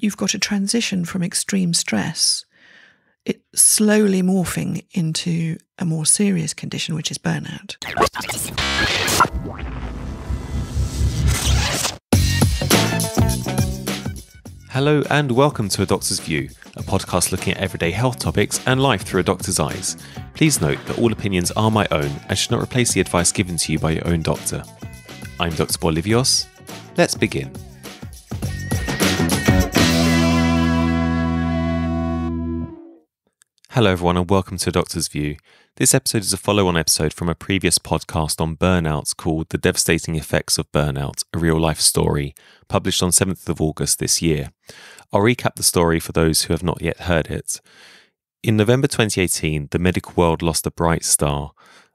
you've got a transition from extreme stress, it slowly morphing into a more serious condition, which is burnout. Hello and welcome to A Doctor's View, a podcast looking at everyday health topics and life through a doctor's eyes. Please note that all opinions are my own and should not replace the advice given to you by your own doctor. I'm Dr. Bolivios. Let's begin. Hello everyone and welcome to A Doctor's View. This episode is a follow-on episode from a previous podcast on burnout called The Devastating Effects of Burnout, a Real-Life Story, published on 7th of August this year. I'll recap the story for those who have not yet heard it. In November 2018, the medical world lost a bright star,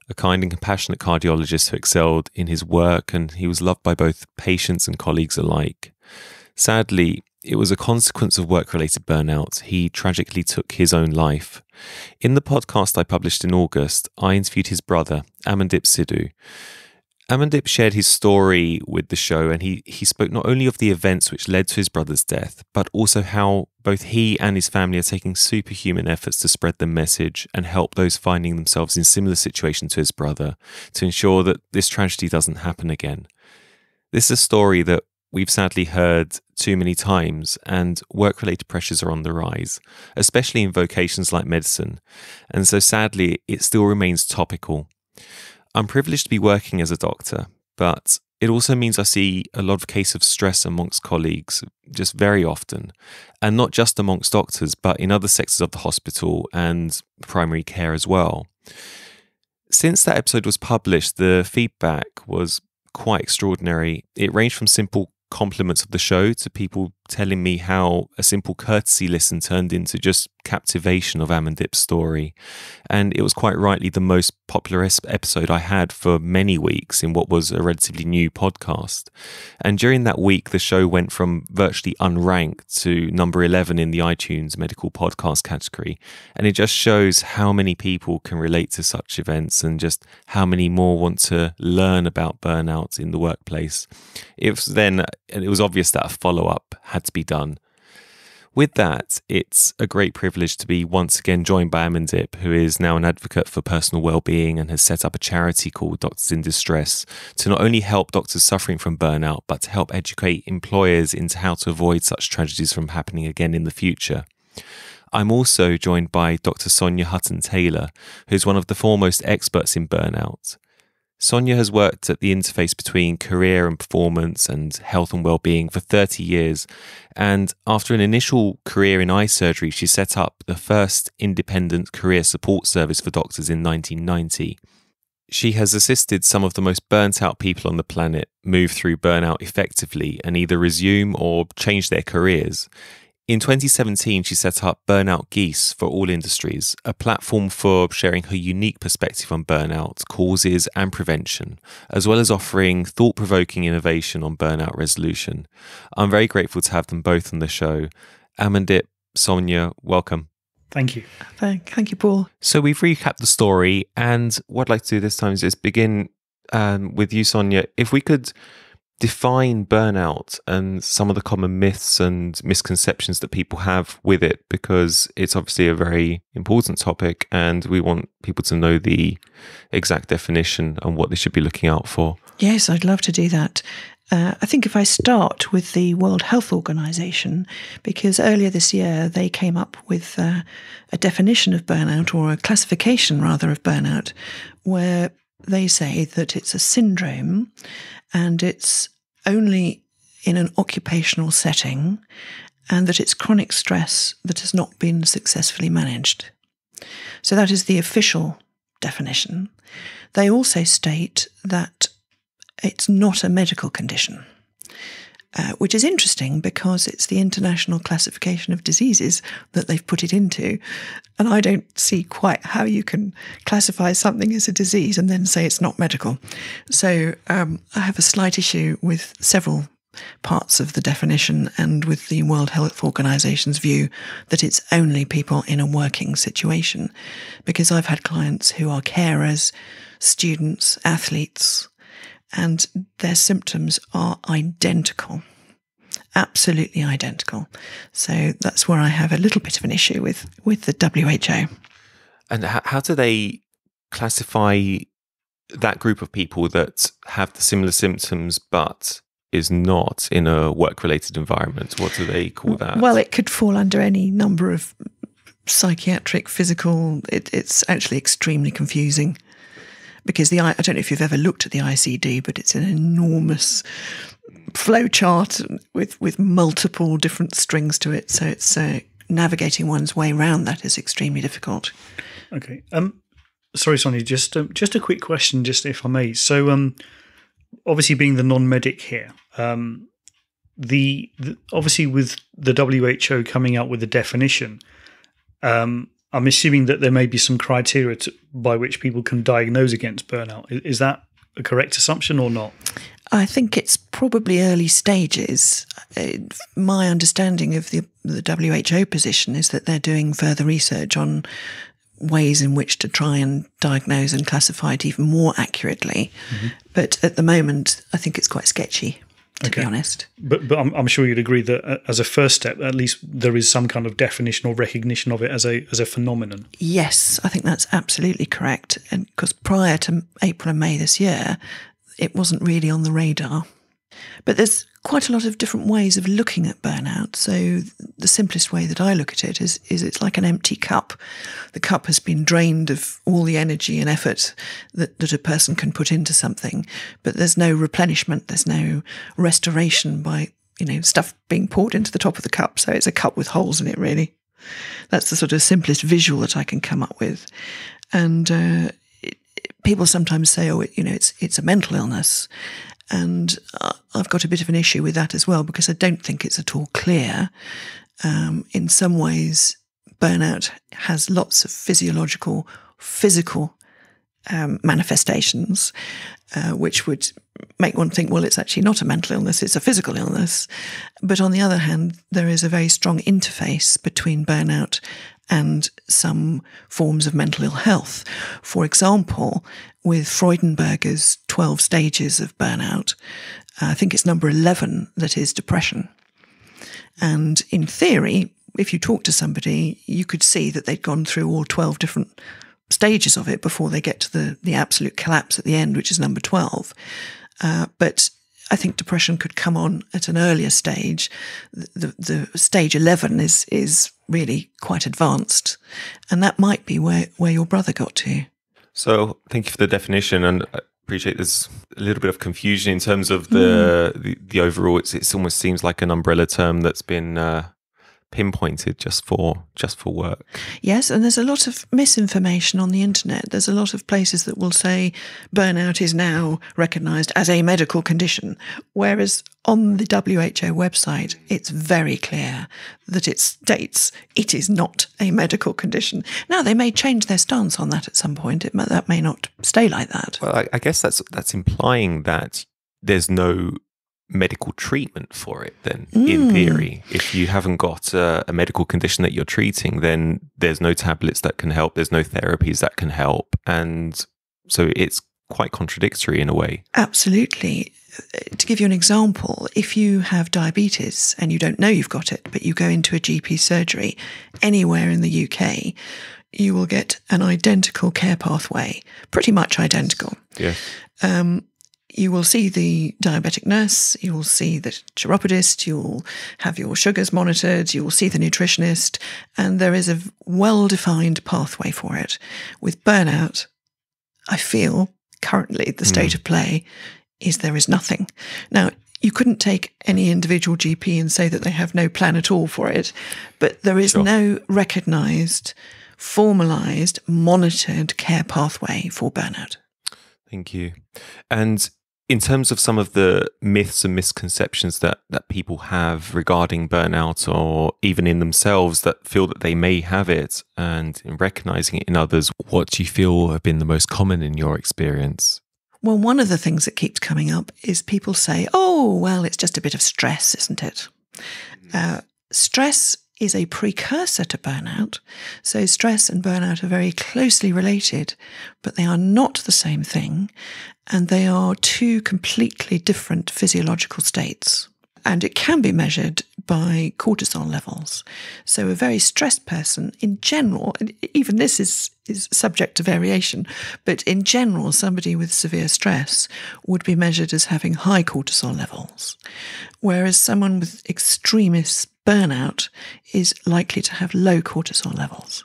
a kind and compassionate cardiologist who excelled in his work, and he was loved by both patients and colleagues alike. Sadly, it was a consequence of work-related burnout. He tragically took his own life. In the podcast I published in August, I interviewed his brother, Amandip Sidhu. Amandip shared his story with the show, and he spoke not only of the events which led to his brother's death, but also how both he and his family are taking superhuman efforts to spread the message and help those finding themselves in similar situations to his brother to ensure that this tragedy doesn't happen again. This is a story that we've sadly heard too many times, and work-related pressures are on the rise, especially in vocations like medicine. And so sadly, it still remains topical. I'm privileged to be working as a doctor, but it also means I see a lot of cases of stress amongst colleagues just very often, and not just amongst doctors, but in other sectors of the hospital and primary care as well. Since that episode was published, the feedback was quite extraordinary. It ranged from simple compliments of the show to people telling me how a simple courtesy listen turned into just captivation of Amandip's story. And it was quite rightly the most popular episode I had for many weeks in what was a relatively new podcast. And during that week, the show went from virtually unranked to number 11 in the iTunes medical podcast category. And it just shows how many people can relate to such events and just how many more want to learn about burnout in the workplace. It was obvious that a follow-up had to be done. With that, it's a great privilege to be once again joined by Amandip, who is now an advocate for personal well-being and has set up a charity called Doctors in Distress to not only help doctors suffering from burnout, but to help educate employers into how to avoid such tragedies from happening again in the future. I'm also joined by Dr Sonia Hutton-Taylor, who's one of the foremost experts in burnout. Sonia has worked at the interface between career and performance and health and well-being for 30 years, and after an initial career in eye surgery, she set up the first independent career support service for doctors in 1990. She has assisted some of the most burnt out people on the planet move through burnout effectively and either resume or change their careers. In 2017, she set up Burnout Geese for all industries, a platform for sharing her unique perspective on burnout, causes and prevention, as well as offering thought-provoking innovation on burnout resolution. I'm very grateful to have them both on the show. Amandip, Sonia, welcome. Thank you. Thank you, Paul. So we've recapped the story, and what I'd like to do this time is just begin with you, Sonia. If we could define burnout and some of the common myths and misconceptions that people have with it, because it's obviously a very important topic and we want people to know the exact definition and what they should be looking out for. Yes, I'd love to do that. I think if I start with the World Health Organization, because earlier this year they came up with a definition of burnout, or a classification rather of burnout, where they say that it's a syndrome and it's only in an occupational setting, and that it's chronic stress that has not been successfully managed. So that is the official definition. They also state that it's not a medical condition, which is interesting because it's the International Classification of Diseases that they've put it into. And I don't see quite how you can classify something as a disease and then say it's not medical. So I have a slight issue with several parts of the definition and with the World Health Organization's view that it's only people in a working situation. Because I've had clients who are carers, students, athletes, and their symptoms are identical. absolutely identical. So that's where I have a little bit of an issue with the WHO. And how do they classify that group of people that have the similar symptoms but is not in a work-related environment? What do they call that? Well, it could fall under any number of psychiatric, physical. It's actually extremely confusing because I don't know if you've ever looked at the ICD, but it's an enormous flow chart with multiple different strings to it. So it's navigating one's way around that is extremely difficult. Okay. Sorry, Sonia, just a quick question, just if I may. So, obviously being the non-medic here, the obviously with the WHO coming out with a definition, I'm assuming that there may be some criteria by which people can diagnose against burnout. Is that a correct assumption or not? I think it's probably early stages. My understanding of the WHO position is that they're doing further research on ways in which to try and diagnose and classify it even more accurately. Mm-hmm. But at the moment, I think it's quite sketchy, to be honest. But I'm sure you'd agree that as a first step, at least there is some kind of definition or recognition of it as a phenomenon. Yes, I think that's absolutely correct. And because prior to April and May this year, it wasn't really on the radar. But there's quite a lot of different ways of looking at burnout. So the simplest way that I look at it is it's like an empty cup. The cup has been drained of all the energy and effort that a person can put into something, but there's no replenishment, there's no restoration by, stuff being poured into the top of the cup. So it's a cup with holes in it, really. That's the sort of simplest visual that I can come up with. And people sometimes say, it's a mental illness. And I've got a bit of an issue with that as well, because I don't think it's at all clear. In some ways, burnout has lots of physical manifestations, which would make one think, well, it's actually not a mental illness, it's a physical illness. But on the other hand, there is a very strong interface between burnout and some forms of mental ill health. For example, with Freudenberger's 12 stages of burnout, I think it's number 11 that is depression. And in theory, if you talk to somebody, you could see that they'd gone through all 12 different stages of it before they get to the absolute collapse at the end, which is number 12. But I think depression could come on at an earlier stage. The stage 11 is really quite advanced, and that might be where your brother got to. So thank you for the definition, and I appreciate there's a little bit of confusion in terms of the overall. It almost seems like an umbrella term that's been pinpointed just for work. Yes, and there's a lot of misinformation on the internet. There's a lot of places that will say burnout is now recognised as a medical condition, whereas on the WHO website, it's very clear that it states it is not a medical condition. Now, they may change their stance on that at some point. That may not stay like that. Well, I guess that's implying that there's no medical treatment for it then, in theory. If you haven't got a medical condition that you're treating, then there's no tablets that can help, there's no therapies that can help, and so it's quite contradictory in a way. Absolutely. To give you an example, if you have diabetes and you don't know you've got it, but you go into a GP surgery anywhere in the UK, you will get an identical care pathway, pretty much identical. Yes. You will see the diabetic nurse, you will see the chiropodist, you'll have your sugars monitored, you will see the nutritionist, and there is a well-defined pathway for it. With burnout, I feel currently the state of play is there is nothing. Now, you couldn't take any individual GP and say that they have no plan at all for it, but there is no recognised, formalised, monitored care pathway for burnout. Thank you. And in terms of some of the myths and misconceptions that people have regarding burnout, or even in themselves that feel that they may have it, and in recognizing it in others, what do you feel have been the most common in your experience? Well, one of the things that keeps coming up is people say, oh, well, it's just a bit of stress, isn't it? Stress is a precursor to burnout. So stress and burnout are very closely related, but they are not the same thing. And they are two completely different physiological states. and it can be measured by cortisol levels. So a very stressed person in general, and even this is subject to variation, but in general, somebody with severe stress would be measured as having high cortisol levels, whereas someone with extremist burnout is likely to have low cortisol levels.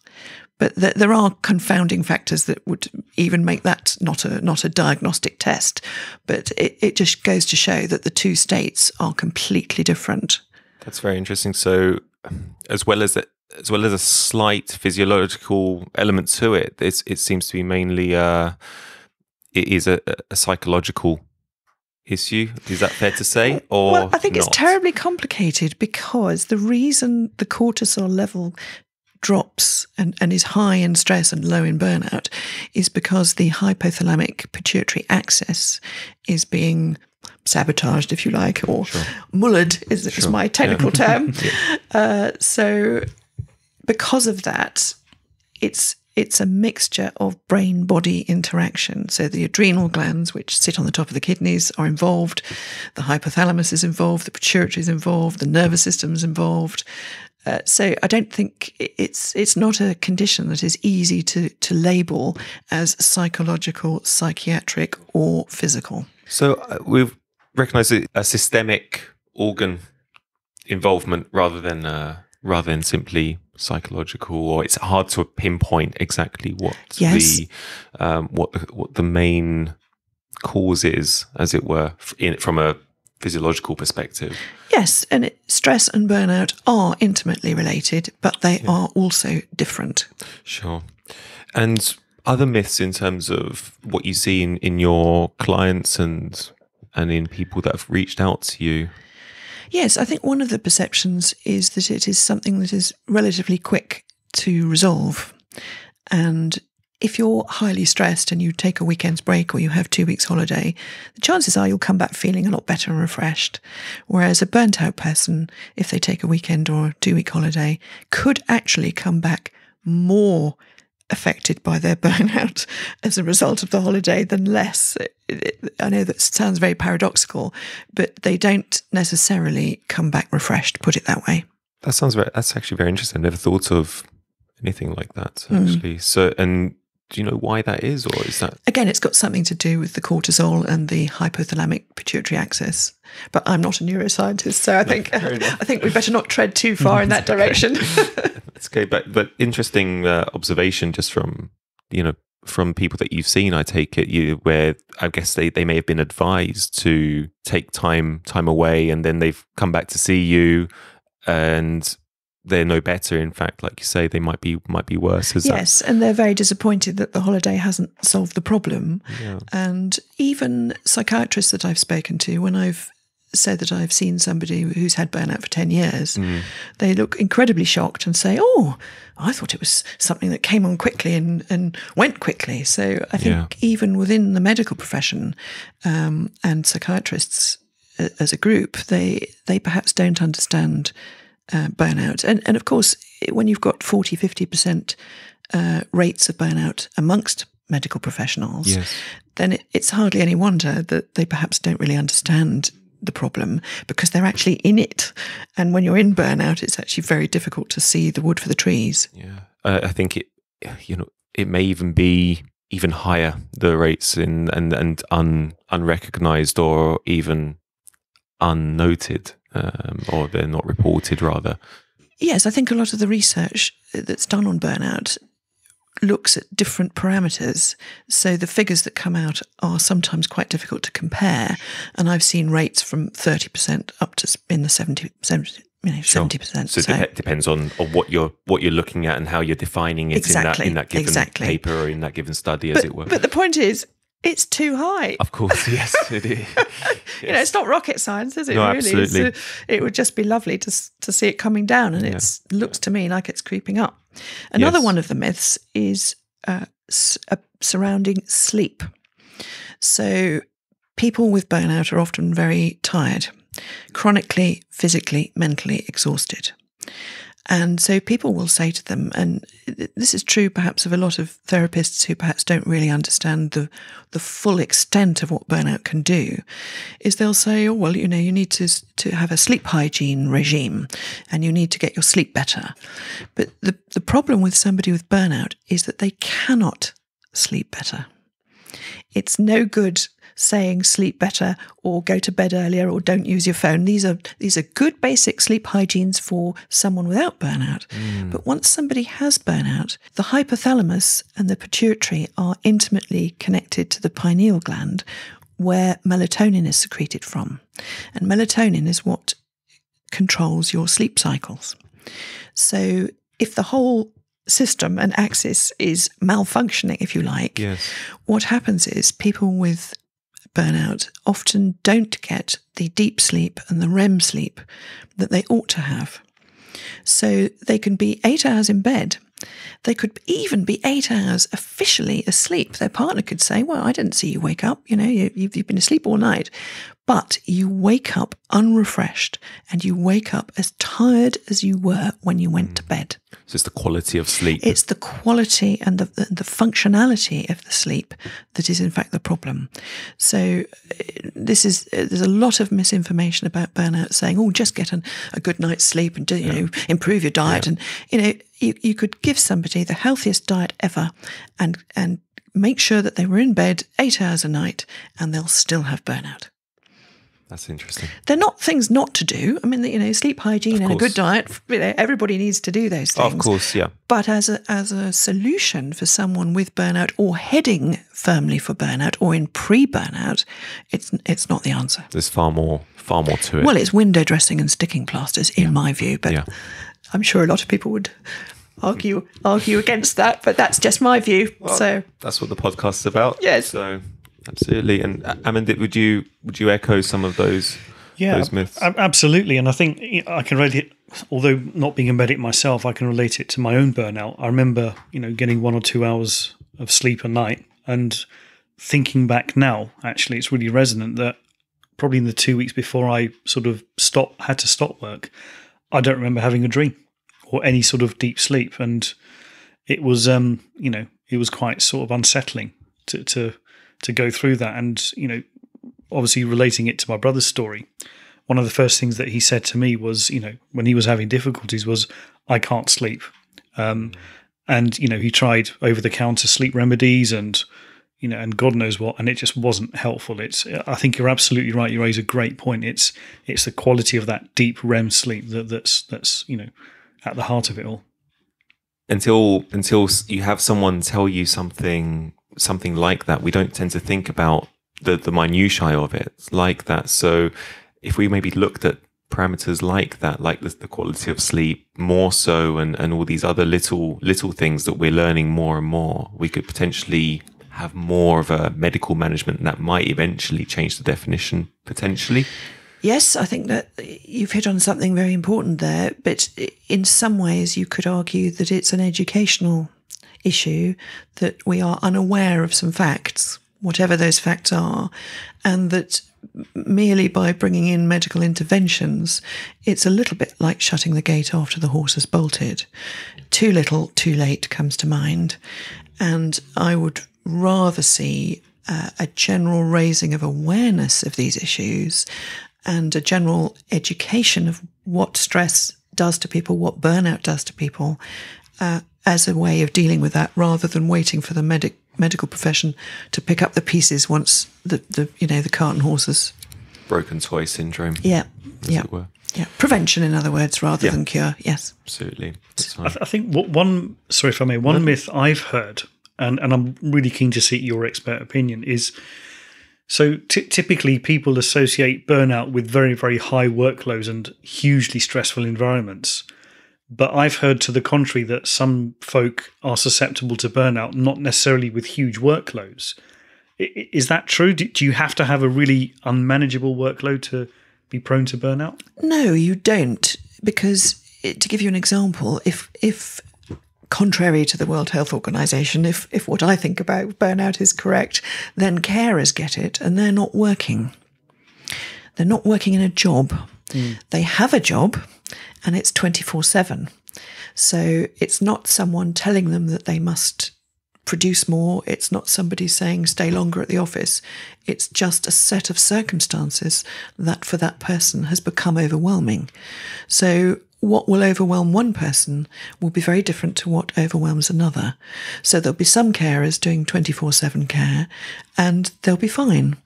But there are confounding factors that would even make that not a diagnostic test. But it just goes to show that the two states are completely different. That's very interesting. So, as well as a slight physiological element to it, it seems to be mainly it is a psychological issue. Is that fair to say? Or well, I think not? It's terribly complicated, because the reason the cortisol level drops and is high in stress and low in burnout is because the hypothalamic pituitary axis is being sabotaged, if you like, or mullered is my technical term. So because of that, it's a mixture of brain-body interaction. So the adrenal glands, which sit on the top of the kidneys, are involved. The hypothalamus is involved. The pituitary is involved. The nervous system is involved. So I don't think it's not a condition that is easy to label as psychological, psychiatric, or physical. So we've recognised a systemic organ involvement rather than simply psychological, or it's hard to pinpoint exactly what the main cause is, as it were, from a physiological perspective. Yes, and stress and burnout are intimately related, but they are also different. Sure. And other myths in terms of what you see in your clients and in people that have reached out to you? Yes, I think one of the perceptions is that it is something that is relatively quick to resolve. And if you're highly stressed and you take a weekend's break or you have 2 weeks holiday, the chances are you'll come back feeling a lot better and refreshed. Whereas a burnt out person, if they take a weekend or a 2-week holiday, could actually come back more affected by their burnout as a result of the holiday than less. I know that sounds very paradoxical, but they don't necessarily come back refreshed, put it that way. That's actually very interesting. I never thought of anything like that, actually. So, and do you know why that is, or is that? Again, it's got something to do with the cortisol and the hypothalamic pituitary axis. But I'm not a neuroscientist, so I think we better not tread too far in that direction. That's okay, but interesting observation, just from people that you've seen. I take it where I guess they may have been advised to take time away, and then they've come back to see you, and they're no better. In fact, like you say, they might be worse. Yes, and they're very disappointed that the holiday hasn't solved the problem. Yeah. And even psychiatrists that I've spoken to, when I've said that I've seen somebody who's had burnout for 10 years, they look incredibly shocked and say, "Oh, I thought it was something that came on quickly and went quickly." So I think even within the medical profession and psychiatrists as a group, they perhaps don't understand burnout. And of course, when you've got 40-50% rates of burnout amongst medical professionals, then it's hardly any wonder that they perhaps don't really understand the problem, because they're actually in it. And when you're in burnout, it's actually very difficult to see the wood for the trees. Yeah, I think it may even be even higher, the rates and unrecognized or even unnoted. Or they're not reported, rather. Yes, I think a lot of the research that's done on burnout looks at different parameters. So the figures that come out are sometimes quite difficult to compare. And I've seen rates from 30% up to in the 70%. 70%. So it depends on what you're looking at and how you're defining it in that given paper or in that given study, as it were. But the point is, it's too high. Of course, yes, it is. Yes. It's not rocket science, is it? No, really? absolutely. It would just be lovely to see it coming down, and it looks to me like it's creeping up. Another one of the myths is surrounding sleep. So people with burnout are often very tired, chronically, physically, mentally exhausted. And so people will say to them, and this is true perhaps of a lot of therapists who perhaps don't really understand the full extent of what burnout can do, is they'll say, oh, well, you need to have a sleep hygiene regime and you need to get your sleep better. But the problem with somebody with burnout is that they cannot sleep better. It's no good saying sleep better or go to bed earlier or don't use your phone. These are good basic sleep hygienes for someone without burnout. But once somebody has burnout, the hypothalamus and the pituitary are intimately connected to the pineal gland where melatonin is secreted from. And melatonin is what controls your sleep cycles. So if the whole system and axis is malfunctioning, if you like, what happens is people with burnout often don't get the deep sleep and the REM sleep that they ought to have. So they can be 8 hours in bed. They could even be 8 hours officially asleep. Their partner could say, well, I didn't see you wake up. You've been asleep all night. But you wake up unrefreshed and you wake up as tired as you were when you went to bed. So it's the quality of sleep. It's the quality and the functionality of the sleep that is in fact the problem. So there's a lot of misinformation about burnout saying, oh, just get a good night's sleep and improve your diet. And, you could give somebody the healthiest diet ever and make sure that they were in bed 8 hours a night and they'll still have burnout. That's interesting. They're not things not to do. I mean, sleep hygiene and a good diet, everybody needs to do those things. Of course, yeah. But as a solution for someone with burnout or heading firmly for burnout or in pre-burnout, it's not the answer. There's far more to it. Well, it's window dressing and sticking plasters, in my view. But I'm sure a lot of people would argue against that. But that's just my view. Well, so that's what the podcast is about. Yes. So. Absolutely. And Amandip, would you echo some of those myths? Absolutely. And I think I can relate it, although not being a medic myself, I can relate it to my own burnout. I remember, getting 1 or 2 hours of sleep a night, and thinking back now, actually, it's really resonant that probably in the 2 weeks before I sort of had to stop work, I don't remember having a dream or any sort of deep sleep. And it was, it was quite sort of unsettling to go through that. And, obviously relating it to my brother's story, one of the first things that he said to me was, when he was having difficulties was, I can't sleep. And, he tried over-the-counter sleep remedies and God knows what, and it just wasn't helpful. I think you're absolutely right. You raise a great point. It's the quality of that deep REM sleep that's at the heart of it all. Until you have someone tell you something like that, we don't tend to think about the minutiae of it like that. So if we maybe looked at parameters like that, like the quality of sleep more so, and all these other little things that we're learning more and more, we could potentially have more of a medical management that might eventually change the definition potentially. Yes, I think that you've hit on something very important there, but in some ways you could argue that it's an educational issue, that we are unaware of some facts, whatever those facts are, and that merely by bringing in medical interventions, it's a little bit like shutting the gate after the horse has bolted. Too little, too late comes to mind. And I would rather see a general raising of awareness of these issues and a general education of what stress does to people, what burnout does to people, as a way of dealing with that, rather than waiting for the medical profession to pick up the pieces once the cart and horses. Broken toy syndrome. Yeah. It were. Yeah. Prevention, in other words, rather than cure. Yes. Absolutely. I think one myth I've heard, and I'm really keen to see your expert opinion, is so typically people associate burnout with very, very high workloads and hugely stressful environments. But I've heard to the contrary, that some folk are susceptible to burnout, not necessarily with huge workloads. Is that true? Do you have to have a really unmanageable workload to be prone to burnout? No, you don't. Because, to give you an example, if contrary to the World Health Organization, if what I think about burnout is correct, then carers get it and they're not working. They're not working in a job. They have a job and it's 24/7. So it's not someone telling them that they must produce more. It's not somebody saying stay longer at the office. It's just a set of circumstances that for that person has become overwhelming. So what will overwhelm one person will be very different to what overwhelms another. So there'll be some carers doing 24/7 care and they'll be fine.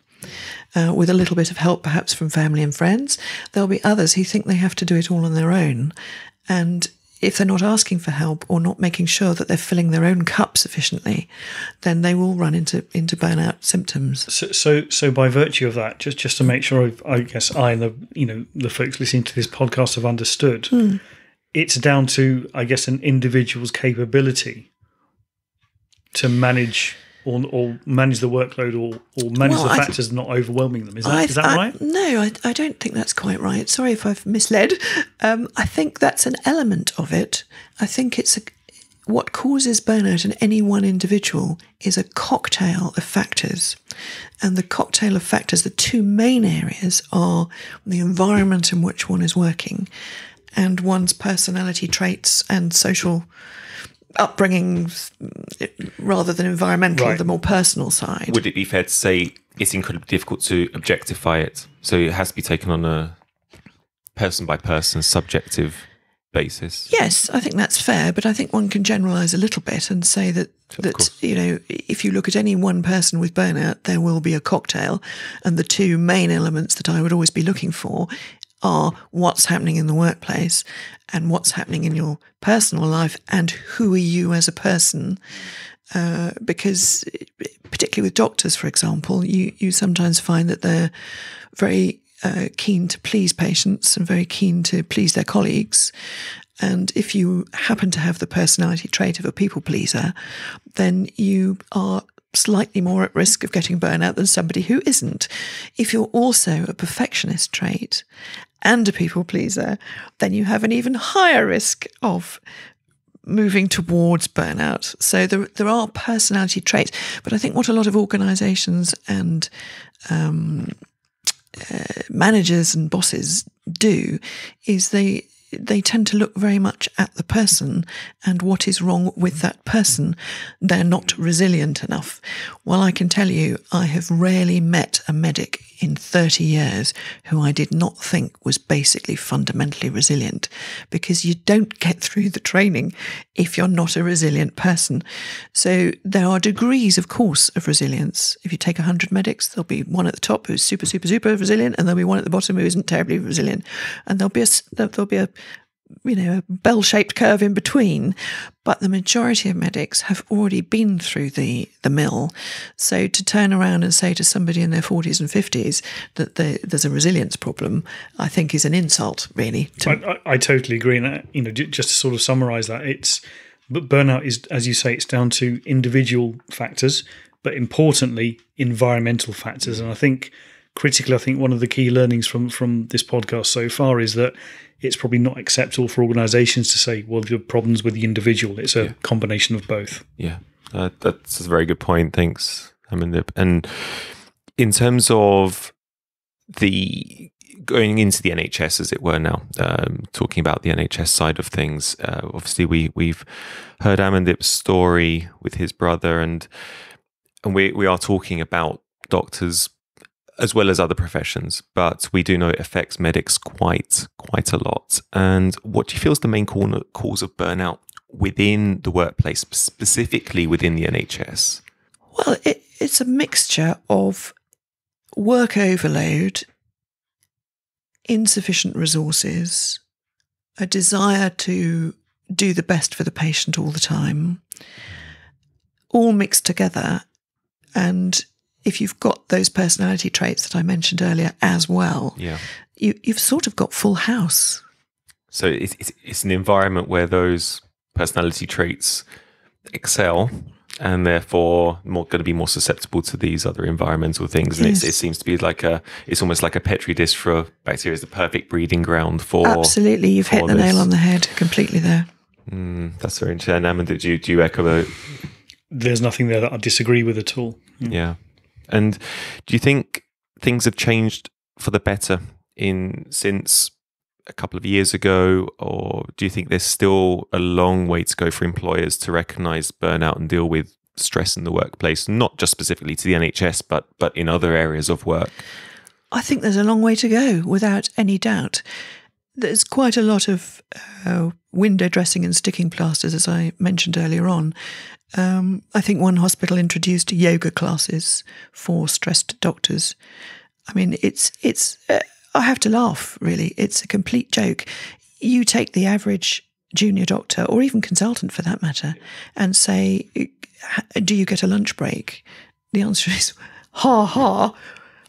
With a little bit of help perhaps from family and friends. There'll be others who think they have to do it all on their own. And if they're not asking for help or not making sure that they're filling their own cup sufficiently, then they will run into burnout symptoms. So by virtue of that, just to make sure, I guess I and the folks listening to this podcast have understood, it's down to, I guess, an individual's capability to manage or manage the workload or manage the factors not overwhelming them. Is that right? No, I don't think that's quite right. Sorry if I've misled. I think that's an element of it. I think it's what causes burnout in any one individual is a cocktail of factors. And the cocktail of factors, the two main areas are the environment in which one is working and one's personality traits and social upbringing rather than environmental, right. The more personal side. Would it be fair to say it's incredibly difficult to objectify it? So it has to be taken on a person-by-person, subjective basis? Yes, I think that's fair, but I think one can generalise a little bit and say that if you look at any one person with burnout, there will be a cocktail, and the two main elements that I would always be looking for are what's happening in the workplace and what's happening in your personal life and who are you as a person. Because particularly with doctors, for example, you sometimes find that they're very keen to please patients and very keen to please their colleagues. And if you happen to have the personality trait of a people pleaser, then you are slightly more at risk of getting burnout than somebody who isn't. If you're also a perfectionist trait and a people pleaser, then you have an even higher risk of moving towards burnout. So there are personality traits, but I think what a lot of organisations and managers and bosses do is they tend to look very much at the person and what is wrong with that person. They're not resilient enough. Well, I can tell you, I have rarely met a medic in 30 years who I did not think was basically fundamentally resilient, because you don't get through the training if you're not a resilient person. So there are degrees, of course, of resilience. If you take 100 medics, there'll be one at the top who's super, super, super resilient, and there'll be one at the bottom who isn't terribly resilient. And there'll be a bell-shaped curve in between, but the majority of medics have already been through the mill. So to turn around and say to somebody in their 40s and 50s that there's a resilience problem, I think is an insult, really. I totally agree. And just to sort of summarise that, but burnout is, as you say, it's down to individual factors, but importantly, environmental factors. And I think critically, one of the key learnings from this podcast so far is that it's probably not acceptable for organisations to say, well, the problem's with the individual. It's a combination of both. Yeah, that's a very good point. Thanks, Amandip. And in terms of the going into the NHS, as it were now, talking about the NHS side of things, obviously we've heard Amandip's story with his brother, and we are talking about doctors as well as other professions, but we do know it affects medics quite a lot. And what do you feel is the main cause of burnout within the workplace, specifically within the NHS? Well, it's a mixture of work overload, insufficient resources, a desire to do the best for the patient all the time, all mixed together. And if you've got those personality traits that I mentioned earlier as well, you've sort of got full house. So it's an environment where those personality traits excel, and therefore going to be more susceptible to these other environmental things. And it seems to be it's almost like a petri dish for bacteria. It's the perfect breeding ground for. Absolutely, you've hit the nail on the head completely there. That's very interesting. Amanda, do you echo it? There's nothing there that I disagree with at all. Yeah. And do you think things have changed for the better since a couple of years ago, or do you think there's still a long way to go for employers to recognise burnout and deal with stress in the workplace, not just specifically to the NHS, but in other areas of work? I think there's a long way to go, without any doubt. There's quite a lot of window dressing and sticking plasters, as I mentioned earlier on. I think one hospital introduced yoga classes for stressed doctors. I mean, it's I have to laugh, really. It's a complete joke. You take the average junior doctor, or even consultant for that matter, and say, do you get a lunch break? The answer is, ha ha,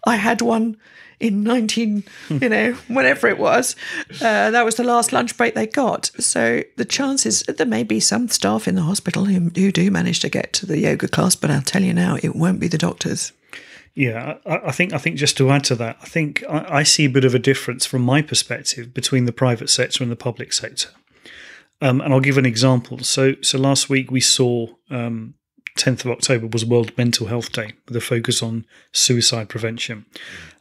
I had one in whenever it was. That was the last lunch break they got. So the chances, there may be some staff in the hospital who do manage to get to the yoga class, but I'll tell you now, it won't be the doctors. Yeah, I think just to add to that, I think I see a bit of a difference from my perspective between the private sector and the public sector. And I'll give an example. So last week we saw 10th of October was World Mental Health Day with a focus on suicide prevention.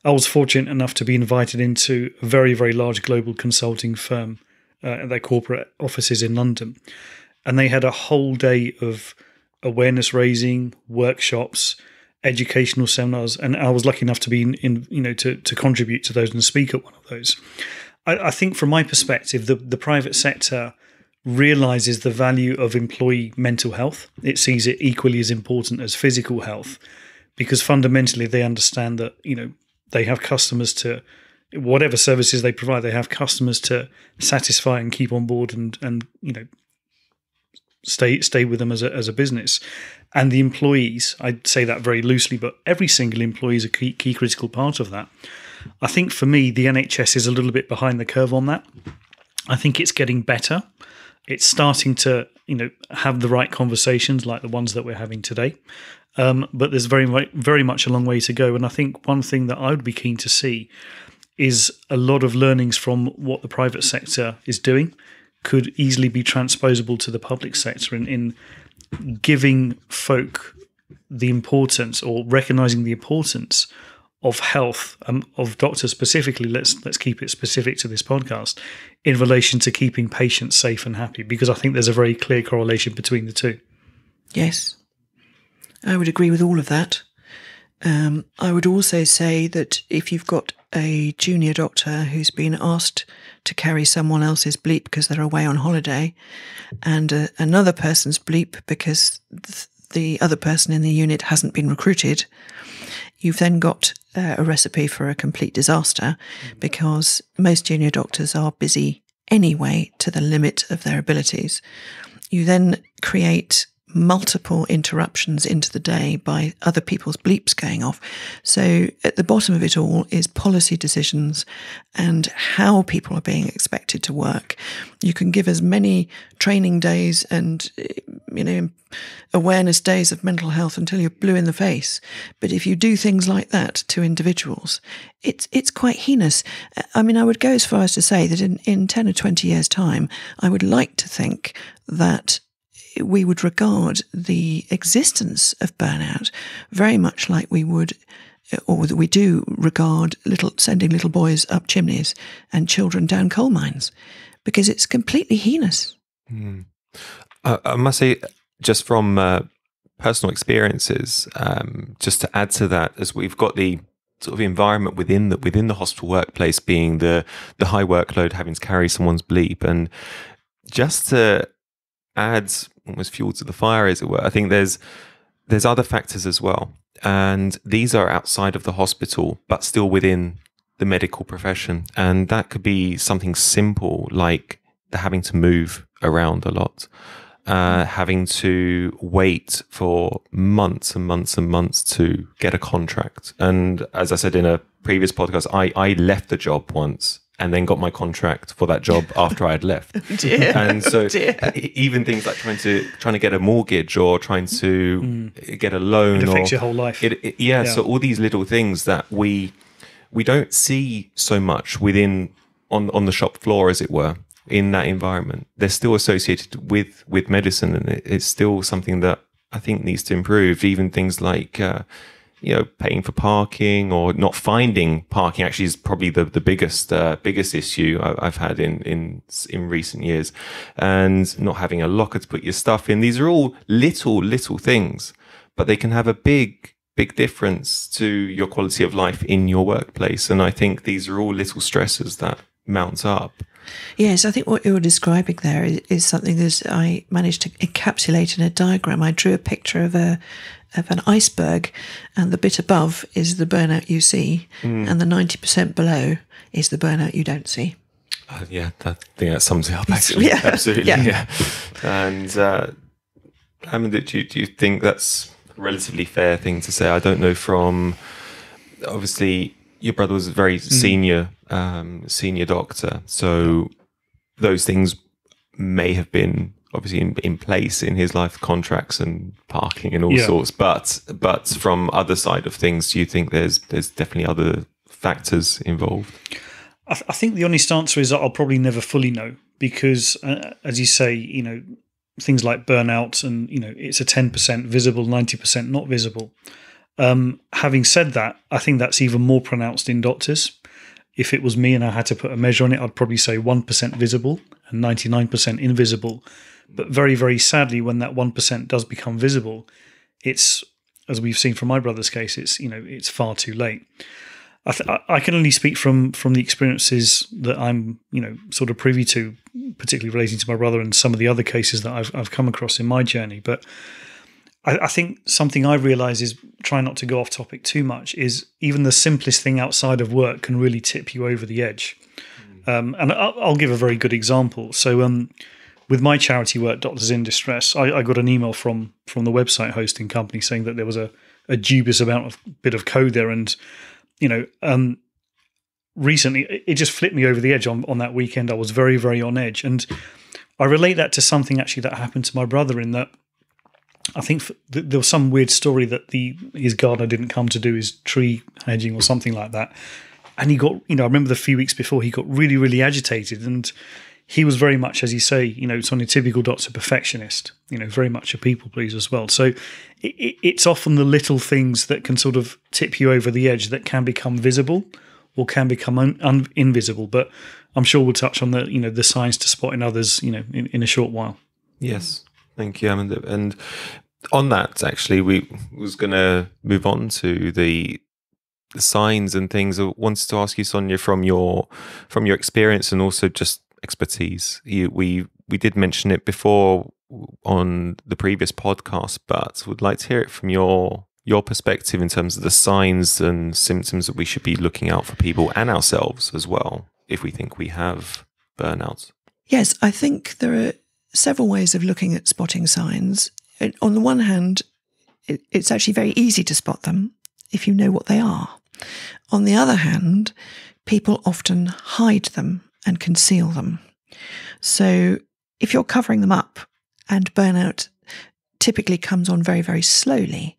I was fortunate enough to be invited into a very, very large global consulting firm at their corporate offices in London. And they had a whole day of awareness raising, workshops, educational seminars, and I was lucky enough to be to contribute to those and speak at one of those. I think from my perspective, the private sector realizes the value of employee mental health. It sees it equally as important as physical health, because fundamentally they understand that they have customers to, whatever services they provide, they have customers to satisfy and keep on board and stay with them as a business. And the employees, I'd say that very loosely, but every single employee is a key critical part of that. I think for me, the NHS is a little bit behind the curve on that. I think it's getting better. It's starting to, have the right conversations like the ones that we're having today. But there's very, very much a long way to go. And I think one thing that I would be keen to see is a lot of learnings from what the private sector is doing could easily be transposable to the public sector in giving folk the importance, or recognizing the importance of health, of doctors specifically. Let's keep it specific to this podcast, in relation to keeping patients safe and happy, because I think there's a very clear correlation between the two. Yes, I would agree with all of that. I would also say that if you've got a junior doctor who's been asked to carry someone else's bleep because they're away on holiday, and another person's bleep because the other person in the unit hasn't been recruited, you've then got a recipe for a complete disaster, because most junior doctors are busy anyway to the limit of their abilities. You then create multiple interruptions into the day by other people's bleeps going off. So at the bottom of it all is policy decisions and how people are being expected to work. You can give as many training days and awareness days of mental health until you're blue in the face. But if you do things like that to individuals, it's quite heinous. I mean, I would go as far as to say that in 10 or 20 years' time, I would like to think that we would regard the existence of burnout very much like we would, or that we do regard sending little boys up chimneys and children down coal mines, because it's completely heinous. I must say, just from personal experiences, just to add to that, as we've got the sort of environment within the hospital workplace being the high workload, having to carry someone's bleep, and just to add almost fuel to the fire, as it were, I think there's other factors as well, and these are outside of the hospital but still within the medical profession, and that could be something simple like the having to move around a lot, having to wait for months and months and months to get a contract. And as I said in a previous podcast, I left the job once and then got my contract for that job after I had left. And so even things like trying to get a mortgage or trying to get a loan, it affects your whole life. Yeah. So all these little things that we don't see so much on the shop floor, as it were, in that environment, they're still associated with medicine, and it's still something that I think needs to improve. Even things like paying for parking or not finding parking actually is probably the biggest issue I've had in recent years, and not having a locker to put your stuff in. These are all little things, but they can have a big difference to your quality of life in your workplace. And I think these are all little stresses that mount up. Yes, I think what you're describing there is something that I managed to encapsulate in a diagram. I drew a picture of an iceberg, and the bit above is the burnout you see, and the 90% below is the burnout you don't see. I think that sums it up, actually. Yeah. Absolutely, Yeah. yeah. And Amandip, do you think that's a relatively fair thing to say? I don't know, from obviously your brother was a very senior doctor, so those things may have been obviously in place in his life, contracts and parking and all sorts. But from other side of things, do you think there's definitely other factors involved? I think the honest answer is that I'll probably never fully know, because as you say, things like burnout, and it's a 10% visible, 90% not visible. Having said that, I think that's even more pronounced in doctors. If it was me and I had to put a measure on it, I'd probably say 1% visible and 99% invisible. But very, very sadly, when that 1% does become visible, it's, as we've seen from my brother's case, it's far too late. I can only speak from the experiences that I'm sort of privy to, particularly relating to my brother and some of the other cases that I've come across in my journey. But I think something I realise is, try not to go off topic too much, is even the simplest thing outside of work can really tip you over the edge. And I'll give a very good example. So with my charity work, Doctors in Distress, I got an email from the website hosting company saying that there was a dubious bit of code there. And, recently it just flipped me over the edge on that weekend. I was very, very on edge. And I relate that to something actually that happened to my brother, in that I think there was some weird story that his gardener didn't come to do his tree hedging or something like that. And he got, I remember the few weeks before, he got really, really agitated. And he was very much, as you say, it's on a typical doctor perfectionist, very much a people pleaser as well. So it's often the little things that can sort of tip you over the edge that can become visible or can become invisible. But I'm sure we'll touch on the signs to spot in others, in a short while. Yes. Thank you, Amandip. And on that, actually, we was going to move on to the signs and things. I wanted to ask you, Sonia, from your experience and also just expertise. We did mention it before on the previous podcast, but would like to hear it from your perspective in terms of the signs and symptoms that we should be looking out for people and ourselves as well, if we think we have burnout. Yes, I think there are several ways of looking at spotting signs. On the one hand, it's actually very easy to spot them if you know what they are. On the other hand, people often hide them and conceal them. So if you're covering them up, and burnout typically comes on very, very slowly,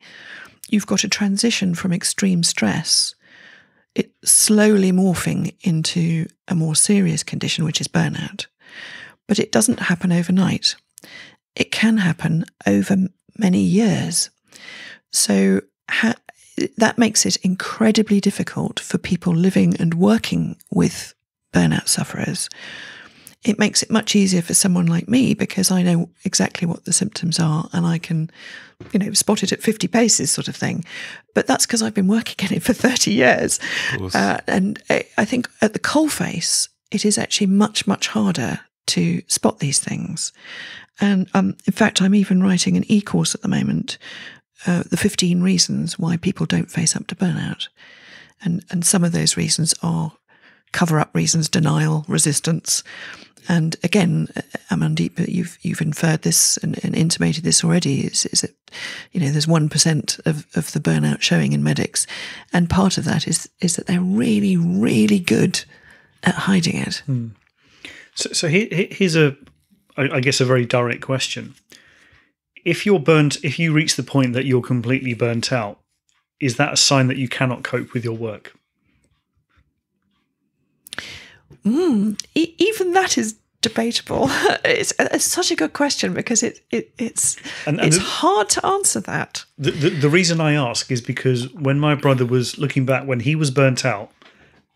you've got a transition from extreme stress, it slowly morphing into a more serious condition, which is burnout. But it doesn't happen overnight. It can happen over many years. So that makes it incredibly difficult for people living and working with burnout sufferers. It makes it much easier for someone like me, because I know exactly what the symptoms are and I can, spot it at 50 paces sort of thing. But that's because I've been working in it for 30 years. And I think at the coalface, it is actually much, much harder to spot these things. And in fact, I'm even writing an e-course at the moment, the 15 reasons why people don't face up to burnout. And some of those reasons are cover-up reasons, denial, resistance. And again, Amandip, you've inferred this and intimated this already, is that, there's 1% of the burnout showing in medics. And part of that is that they're really, really good at hiding it. So here's I guess a very direct question. If you reach the point that you're completely burnt out, is that a sign that you cannot cope with your work? Even that is debatable. It's such a good question because it's hard to answer that. The reason I ask is because when my brother was looking back, when he was burnt out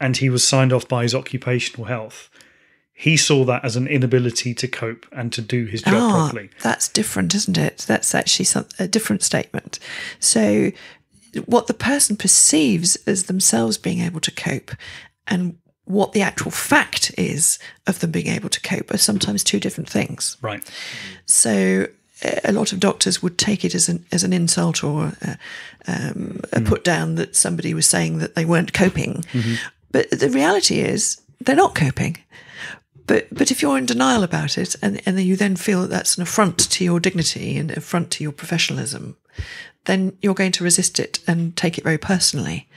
and he was signed off by his occupational health, he saw that as an inability to cope and to do his job properly. That's different, isn't it? That's actually a different statement. So what the person perceives as themselves being able to cope and what the actual fact is of them being able to cope are sometimes two different things. Right. So a lot of doctors would take it as an insult or a put down that somebody was saying that they weren't coping. Mm-hmm. But the reality is they're not coping. But if you're in denial about it and you then feel that that's an affront to your dignity and an affront to your professionalism, then you're going to resist it and take it very personally.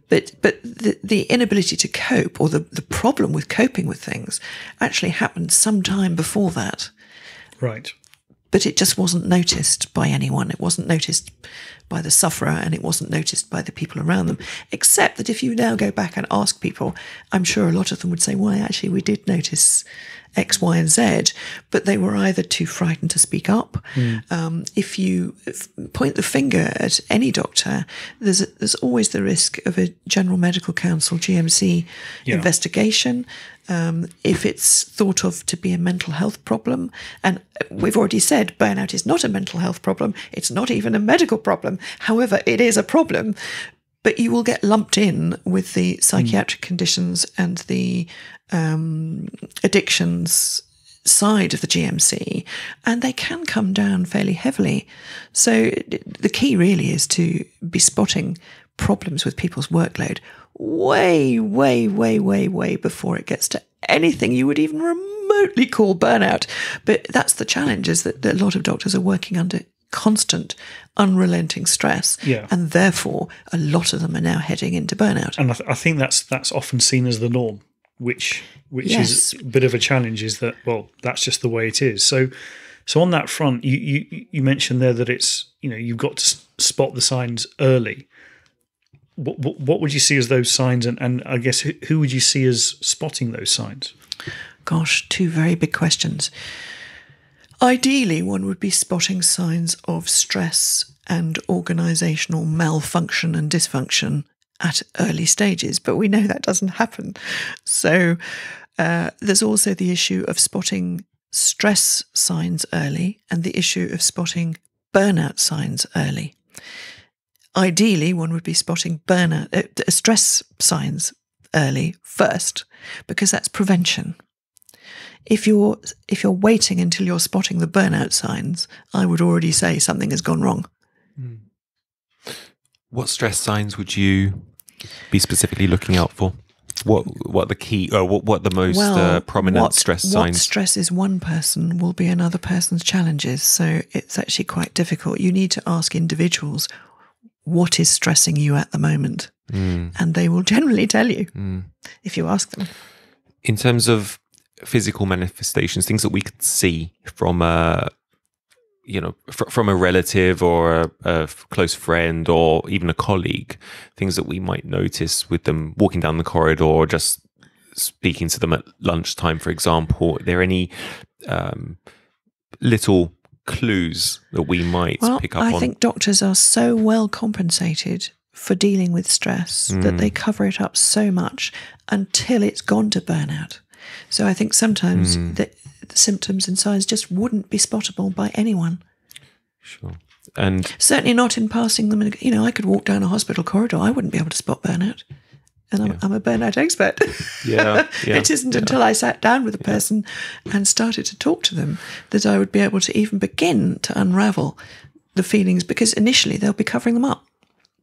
But the inability to cope or the problem with coping with things actually happened some time before that. Right. But it just wasn't noticed by anyone. It wasn't noticed by the sufferer and it wasn't noticed by the people around them. Except that if you now go back and ask people, I'm sure a lot of them would say, well, actually, we did notice X, Y, and Z, but they were either too frightened to speak up. If you point the finger at any doctor, there's always the risk of a General Medical Council, GMC, investigation. If it's thought of to be a mental health problem, and we've already said burnout is not a mental health problem, it's not even a medical problem. However, it is a problem. But you will get lumped in with the psychiatric conditions and the addictions side of the GMC, and they can come down fairly heavily. So the key really is to be spotting problems with people's workload way, way, way, way, way before it gets to anything you would even remotely call burnout. But that's the challenge, is that a lot of doctors are working under constant, unrelenting stress, and therefore a lot of them are now heading into burnout. And I think that's often seen as the norm, which is a bit of a challenge. Is that, well, that's just the way it is. So on that front, you mentioned there that it's, you've got to spot the signs early. What would you see as those signs, and I guess who would you see as spotting those signs? Gosh, two very big questions. Ideally, one would be spotting signs of stress and organisational malfunction and dysfunction at early stages, but we know that doesn't happen. So there's also the issue of spotting stress signs early and the issue of spotting burnout signs early. Ideally, one would be spotting stress signs early first, because that's prevention. If you're waiting until you're spotting the burnout signs, I would already say something has gone wrong. What stress signs would you be specifically looking out for? What the key, or what the most prominent stress signs? What stresses one person will be another person's challenges. So it's actually quite difficult. You need to ask individuals, what is stressing you at the moment? And they will generally tell you if you ask them. In terms of physical manifestations, things that we could see from from a relative or a close friend or even a colleague, things that we might notice with them walking down the corridor or just speaking to them at lunchtime, for example. Are there any little clues that we might pick up on? I think doctors are so well compensated for dealing with stress that they cover it up so much until it's gone to burnout. So I think sometimes the symptoms and signs just wouldn't be spottable by anyone. Sure. And certainly not in passing them. I could walk down a hospital corridor. I wouldn't be able to spot burnout. And I'm a burnout expert. It isn't until I sat down with a person and started to talk to them that I would be able to even begin to unravel the feelings, because initially they'll be covering them up.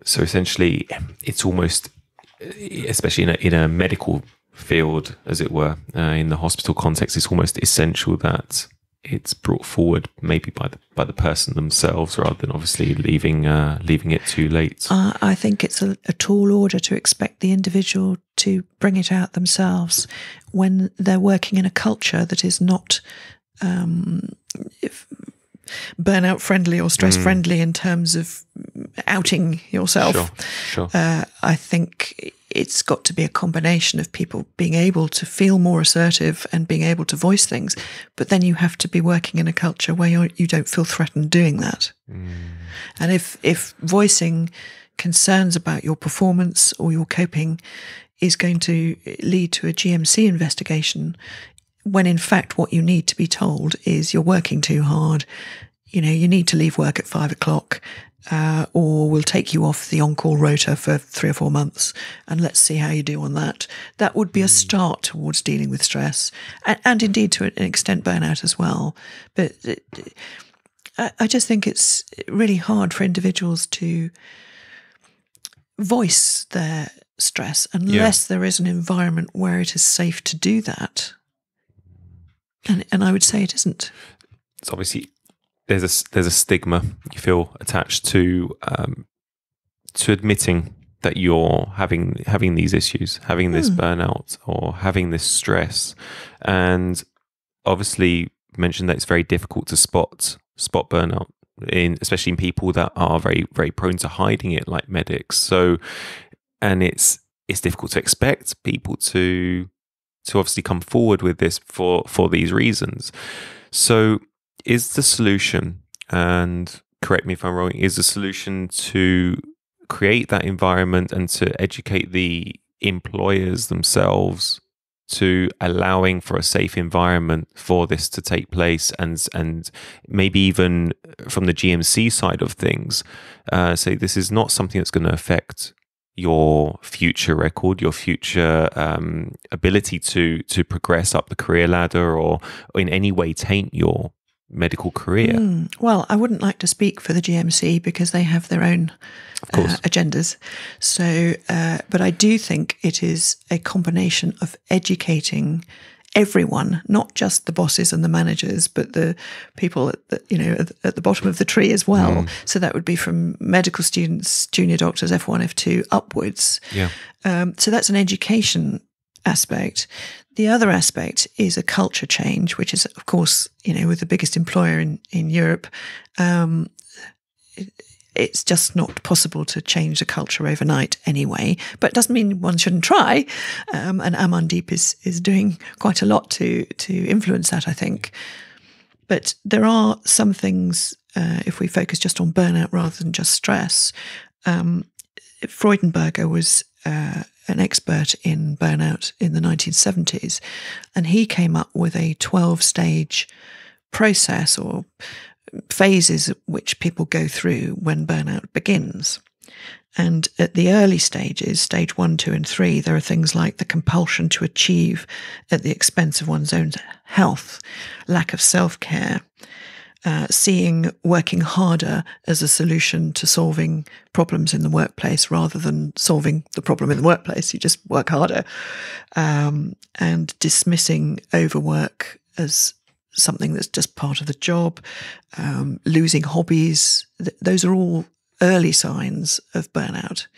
So essentially, it's almost, especially in a medical field, as it were, in the hospital context, it's almost essential that it's brought forward maybe by the person themselves, rather than obviously leaving it too late. I think it's a tall order to expect the individual to bring it out themselves when they're working in a culture that is not burnout friendly or stress friendly in terms of outing yourself. Sure. I think it's got to be a combination of people being able to feel more assertive and being able to voice things, but then you have to be working in a culture where you don't feel threatened doing that. And if voicing concerns about your performance or your coping is going to lead to a GMC investigation, when in fact what you need to be told is you're working too hard, you need to leave work at 5 o'clock, or we'll take you off the on-call rota for 3 or 4 months and let's see how you do on that. That would be a start towards dealing with stress and indeed to an extent burnout as well. But I just think it's really hard for individuals to voice their stress unless there is an environment where it is safe to do that. And I would say it isn't. It's obviously there's a stigma you feel attached to admitting that you're having these issues, having this burnout or having this stress, and obviously mentioned that it's very difficult to spot burnout especially in people that are very, very prone to hiding it, like medics. So, and it's difficult to expect people to obviously come forward with this for these reasons. So is the solution, and correct me if I'm wrong, is the solution to create that environment and to educate the employers themselves to allowing for a safe environment for this to take place, and maybe even from the GMC side of things, say this is not something that's going to affect your future record, your future ability to progress up the career ladder, or in any way taint your medical career? Well, I wouldn't like to speak for the GMC because they have their own agendas. So, but I do think it is a combination of educating everyone, not just the bosses and the managers, but the people at the bottom of the tree as well. So that would be from medical students, junior doctors, F1, F2 upwards. Yeah. So that's an education aspect. The other aspect is a culture change, which is, of course, with the biggest employer in Europe, it's just not possible to change the culture overnight anyway. But it doesn't mean one shouldn't try. And Amandip is doing quite a lot to influence that, I think. But there are some things, if we focus just on burnout rather than just stress. Freudenberger was an expert in burnout in the 1970s, and he came up with a 12-stage process or phases which people go through when burnout begins. And at the early stages, stage 1, 2, and 3, there are things like the compulsion to achieve at the expense of one's own health, lack of self-care, seeing working harder as a solution to solving problems in the workplace rather than solving the problem in the workplace. You just work harder, and dismissing overwork as something that's just part of the job, losing hobbies. Those are all early signs of burnout.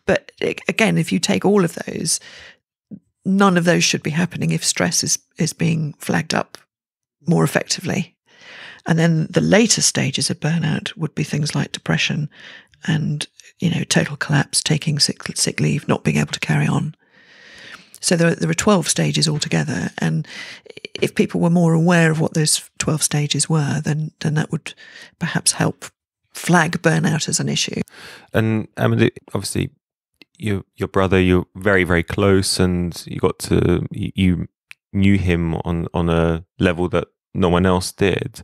But again, if you take all of those, none of those should be happening if stress is being flagged up more effectively. And then the later stages of burnout would be things like depression and, total collapse, taking sick leave, not being able to carry on. So there are 12 stages altogether. And if people were more aware of what those 12 stages were, then that would perhaps help flag burnout as an issue. And obviously, your brother, you're very, very close, and you knew him on a level that no one else did.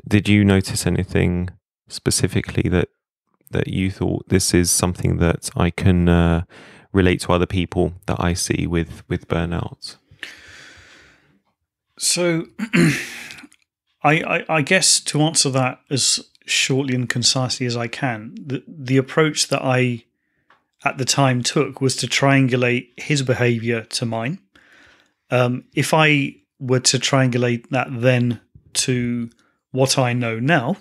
Did you notice anything specifically that you thought, this is something that I can relate to other people that I see with burnout? So I guess to answer that as shortly and concisely as I can, the approach that I at the time took was to triangulate his behaviour to mine. If I were to triangulate that then to what I know now,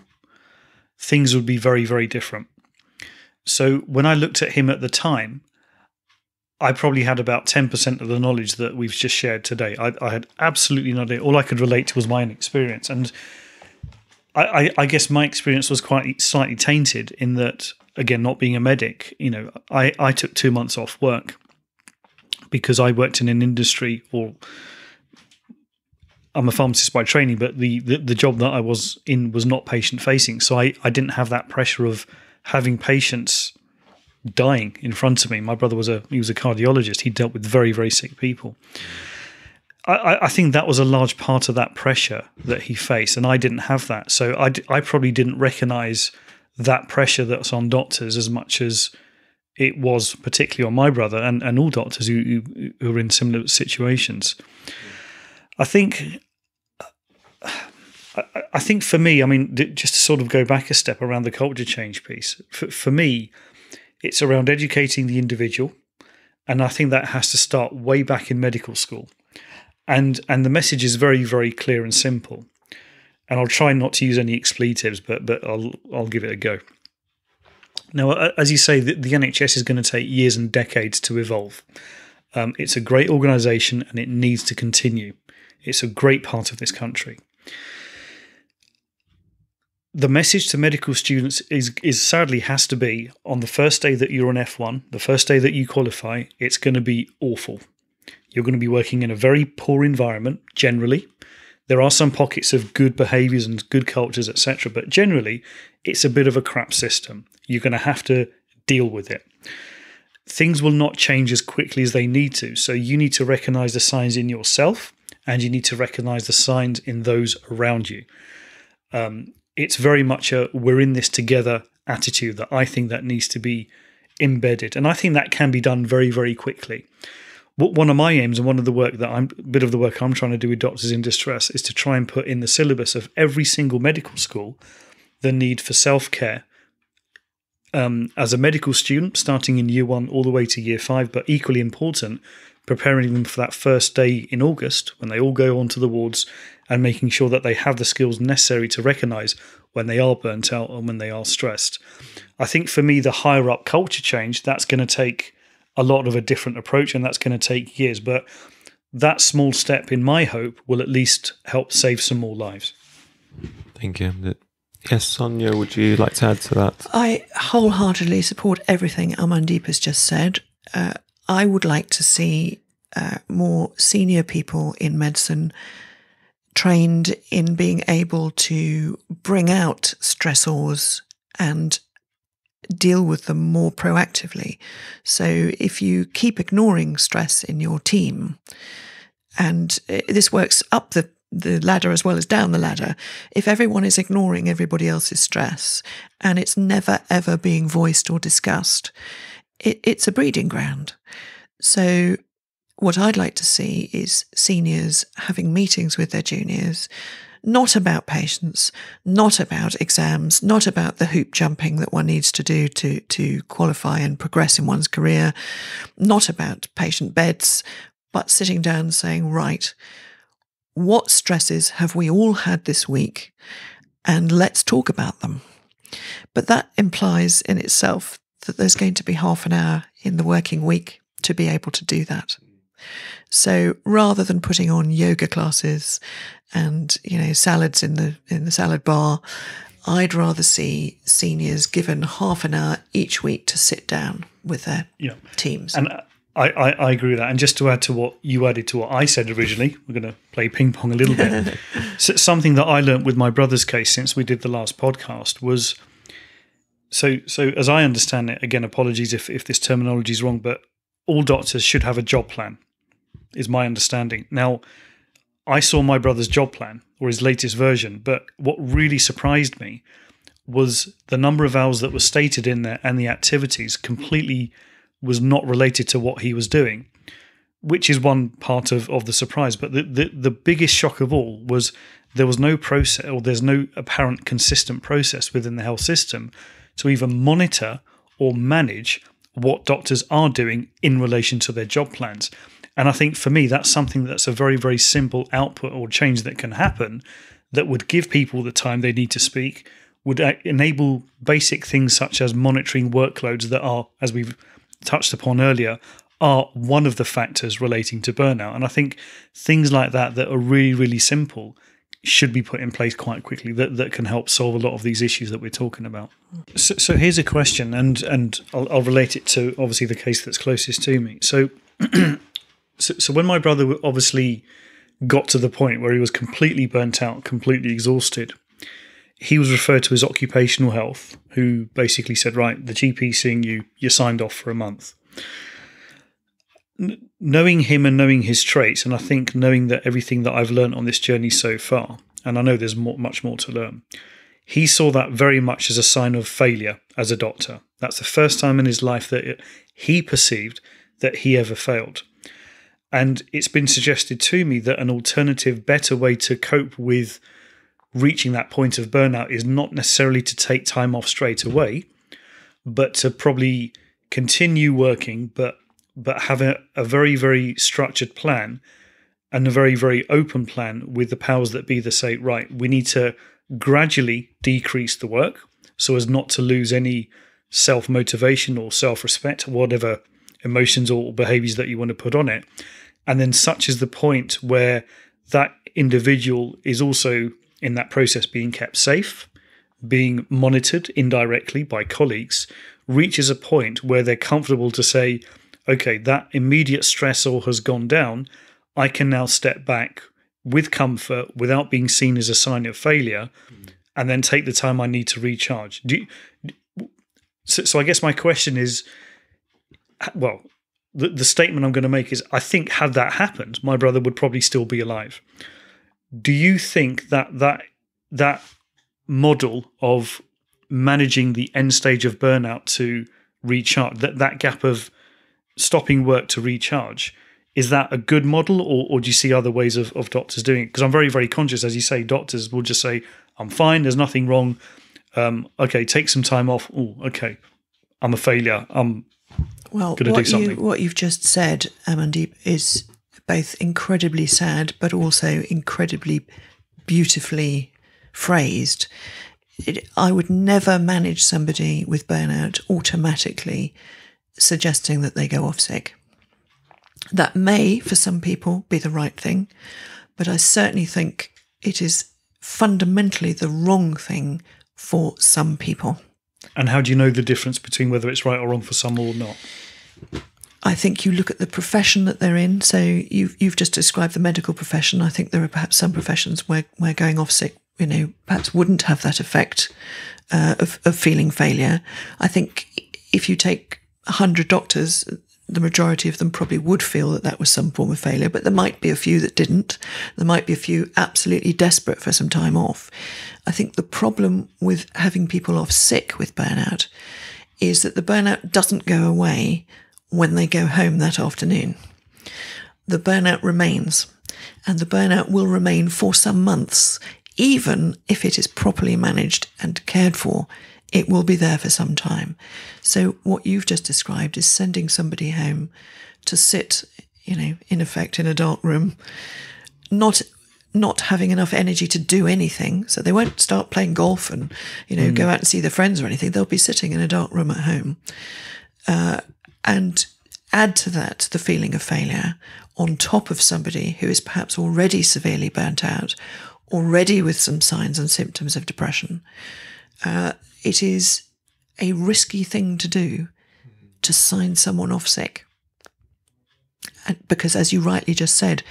things would be very, very different. So when I looked at him at the time, I probably had about 10% of the knowledge that we've just shared today. I had absolutely no idea. All I could relate to was my own experience. And I guess my experience was quite slightly tainted in that again, not being a medic, I took 2 months off work because I worked in an industry, or I'm a pharmacist by training, but the job that I was in was not patient facing. So I didn't have that pressure of having patients dying in front of me. My brother was a cardiologist. He dealt with very, very sick people. I think that was a large part of that pressure that he faced, and I didn't have that. So I probably didn't recognize that pressure that's on doctors as much as it was particularly on my brother and all doctors who are in similar situations. I think for me, just to sort of go back a step around the culture change piece, for me, it's around educating the individual. And I think that has to start way back in medical school. And the message is very, very clear and simple. And I'll try not to use any expletives, but I'll give it a go. Now, as you say, the NHS is going to take years and decades to evolve. It's a great organisation and it needs to continue. It's a great part of this country. The message to medical students is sadly has to be, on the first day that you're on F1, the first day that you qualify, it's going to be awful. You're going to be working in a very poor environment, generally. There are some pockets of good behaviours and good cultures, etc., but generally, it's a bit of a crap system. You're going to have to deal with it. Things will not change as quickly as they need to, so you need to recognise the signs in yourself, and you need to recognise the signs in those around you. It's very much a we're in this together attitude that I think that needs to be embedded. And I think that can be done very, very quickly. One of my aims and one of the work that I'm trying to do with Doctors in Distress is to try and put in the syllabus of every single medical school the need for self-care as a medical student, starting in year 1 all the way to year 5, but equally important, preparing them for that first day in August when they all go onto the wards and making sure that they have the skills necessary to recognise when they are burnt out and when they are stressed. I think for me, the higher up culture change, that's going to take a lot of a different approach and that's going to take years. But that small step, in my hope, will at least help save some more lives. Thank you. Yes, Sonia, would you like to add to that? I wholeheartedly support everything Amandip has just said. I would like to see more senior people in medicine trained in being able to bring out stressors and deal with them more proactively. So if you keep ignoring stress in your team, and this works up the ladder as well as down the ladder, if everyone is ignoring everybody else's stress and it's never ever being voiced or discussed, it's a breeding ground. So what I'd like to see is seniors having meetings with their juniors, not about patients, not about exams, not about the hoop jumping that one needs to do to qualify and progress in one's career, not about patient beds, but sitting down and saying, right, what stresses have we all had this week? And let's talk about them. But that implies in itself that there's going to be half an hour in the working week to be able to do that. So rather than putting on yoga classes and, salads in the salad bar, I'd rather see seniors given half an hour each week to sit down with their teams. And I agree with that. And just to add to what you added to what I said originally, we're going to play ping pong a little bit. So something that I learned with my brother's case since we did the last podcast was, so as I understand it, again, apologies if this terminology is wrong, but all doctors should have a job plan, is my understanding. Now, I saw my brother's job plan, or his latest version, but what really surprised me was the number of hours that was stated in there and the activities completely was not related to what he was doing, which is one part of the surprise. But the biggest shock of all was there was no process, or there's no apparent consistent process within the health system to even monitor or manage what doctors are doing in relation to their job plans. And I think for me, that's something that's a very, very simple output or change that can happen that would give people the time they need to speak, would enable basic things such as monitoring workloads that are, as we've touched upon earlier, are one of the factors relating to burnout. And I think things like that are really, really simple should be put in place quite quickly that can help solve a lot of these issues that we're talking about. So here's a question, and I'll relate it to obviously the case that's closest to me. So when my brother obviously got to the point where he was completely burnt out, completely exhausted, he was referred to his occupational health, who basically said, right, the GP seeing you, you're signed off for a month. Knowing him and knowing his traits, and I think knowing that everything that I've learned on this journey so far, and I know there's much more to learn, he saw that very much as a sign of failure as a doctor. That's the first time in his life that he perceived that he ever failed. And it's been suggested to me that an alternative, better way to cope with reaching that point of burnout is not necessarily to take time off straight away, but to probably continue working, but have a very, very structured plan and a very, very open plan with the powers that be that say, right, we need to gradually decrease the work so as not to lose any self-motivation or self-respect, whatever emotions or behaviors that you want to put on it. And then such is the point where that individual is also in that process being kept safe, being monitored indirectly by colleagues, reaches a point where they're comfortable to say, okay, that immediate stressor has gone down. I can now step back with comfort without being seen as a sign of failure, and then take the time I need to recharge. So I guess my question is, well, the statement I'm going to make is, I think had that happened, my brother would probably still be alive. Do you think that model of managing the end stage of burnout to recharge, that gap of stopping work to recharge, is that a good model, or do you see other ways of doctors doing it? Because I'm very, very conscious, as you say, doctors will just say, I'm fine, there's nothing wrong. Okay, take some time off. Oh, okay, I'm a failure. I'm going to do something. What you've just said, Amandip, is both incredibly sad, but also incredibly beautifully phrased. I would never manage somebody with burnout automatically suggesting that they go off sick. That may, for some people, be the right thing, but I certainly think it is fundamentally the wrong thing for some people. And how do you know the difference between whether it's right or wrong for some or not? I think you look at the profession that they're in. So you've just described the medical profession. I think there are perhaps some professions where going off sick, perhaps wouldn't have that effect of feeling failure. I think if you take 100 doctors, the majority of them probably would feel that was some form of failure, but there might be a few that didn't. There might be a few absolutely desperate for some time off. I think the problem with having people off sick with burnout is that the burnout doesn't go away when they go home that afternoon. The burnout remains, and the burnout will remain for some months. Even if it is properly managed and cared for, it will be there for some time. So what you've just described is sending somebody home to sit, in effect in a dark room, not having enough energy to do anything. So they won't start playing golf and, go out and see their friends or anything. They'll be sitting in a dark room at home. And add to that the feeling of failure on top of somebody who is perhaps already severely burnt out, already with some signs and symptoms of depression. It is a risky thing to do to sign someone off sick. Because as you rightly just said,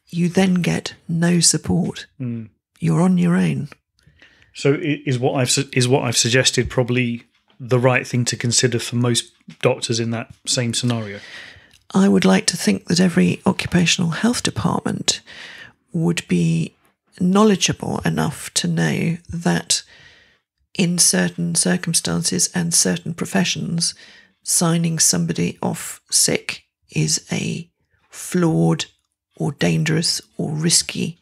you then get no support. You're on your own. So is what I've suggested probably the right thing to consider for most doctors in that same scenario? I would like to think that every occupational health department would be knowledgeable enough to know that in certain circumstances and certain professions, signing somebody off sick is a flawed or dangerous or risky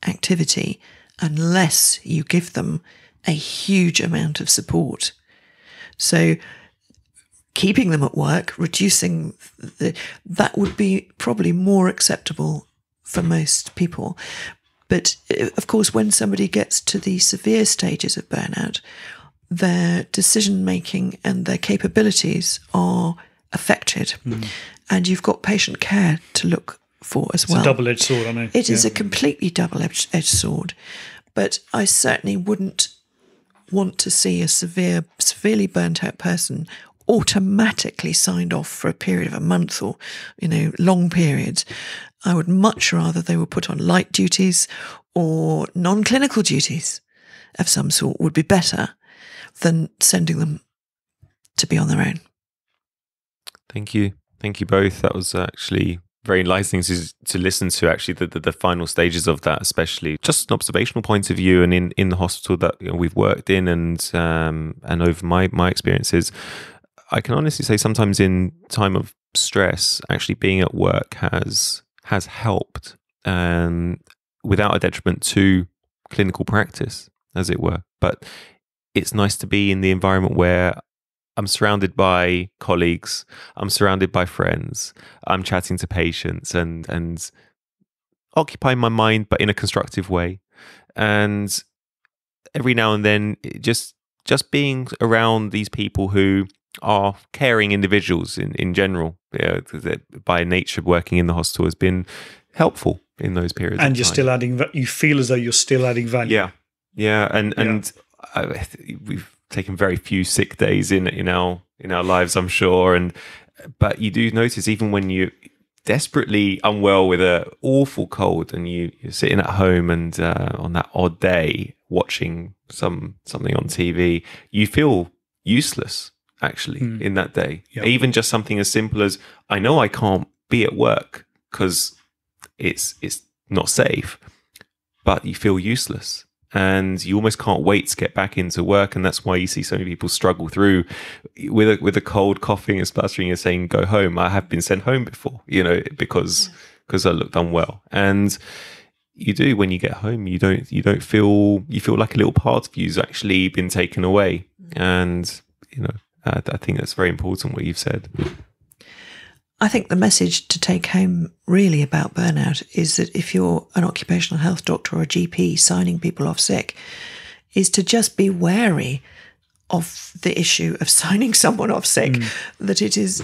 activity unless you give them a huge amount of support. So keeping them at work, reducing that would be probably more acceptable for most people. But of course, when somebody gets to the severe stages of burnout, their decision-making and their capabilities are affected. And you've got patient care to look for as well. It's a double-edged sword, I know. It is a completely double-edged sword. But I certainly wouldn't want to see a severely burnt out person automatically signed off for a period of a month or, long periods. I would much rather they were put on light duties or non-clinical duties of some sort would be better than sending them to be on their own. Thank you. Thank you both. That was actually very enlightening to listen to, actually, the final stages of that, especially just an observational point of view, and in the hospital that we've worked in, and over my experiences, I can honestly say sometimes in time of stress, actually being at work has helped, without a detriment to clinical practice, as it were. But it's nice to be in the environment where I'm surrounded by colleagues, I'm surrounded by friends, I'm chatting to patients and occupying my mind, but in a constructive way. And every now and then, just being around these people who are caring individuals in general, by nature, working in the hospital has been helpful in those periods. And you're still adding, you feel as though you're still adding value. Yeah. And we've taken very few sick days in our lives, I'm sure. But you do notice, even when you're desperately unwell with an awful cold and you're sitting at home and on that odd day watching something on TV, you feel useless, actually, in that day. Yep. Even just something as simple as, I know I can't be at work because it's not safe, but you feel useless. And you almost can't wait to get back into work, and that's why you see so many people struggle through with a cold, coughing and spluttering and saying, "Go home." I have been sent home before, because I looked unwell. And you do, when you get home, you feel like a little part of you's actually been taken away. And I think that's very important what you've said. I think the message to take home really about burnout is that if you're an occupational health doctor or a GP signing people off sick, is to just be wary of the issue of signing someone off sick. That it is,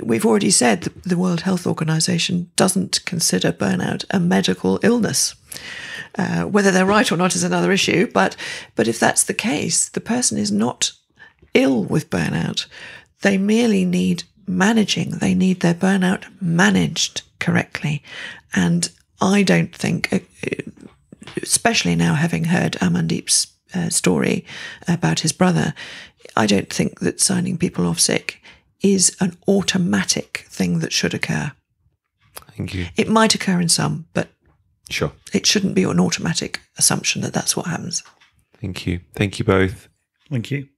we've already said, the World Health Organization doesn't consider burnout a medical illness. Whether they're right or not is another issue, but if that's the case, the person is not ill with burnout. They merely need managing. They need their burnout managed correctly. And I don't think, especially now having heard Amandip's story about his brother, I don't think that signing people off sick is an automatic thing that should occur. Thank you. It might occur in some, but sure, it shouldn't be an automatic assumption that that's what happens. Thank you. Thank you both. Thank you.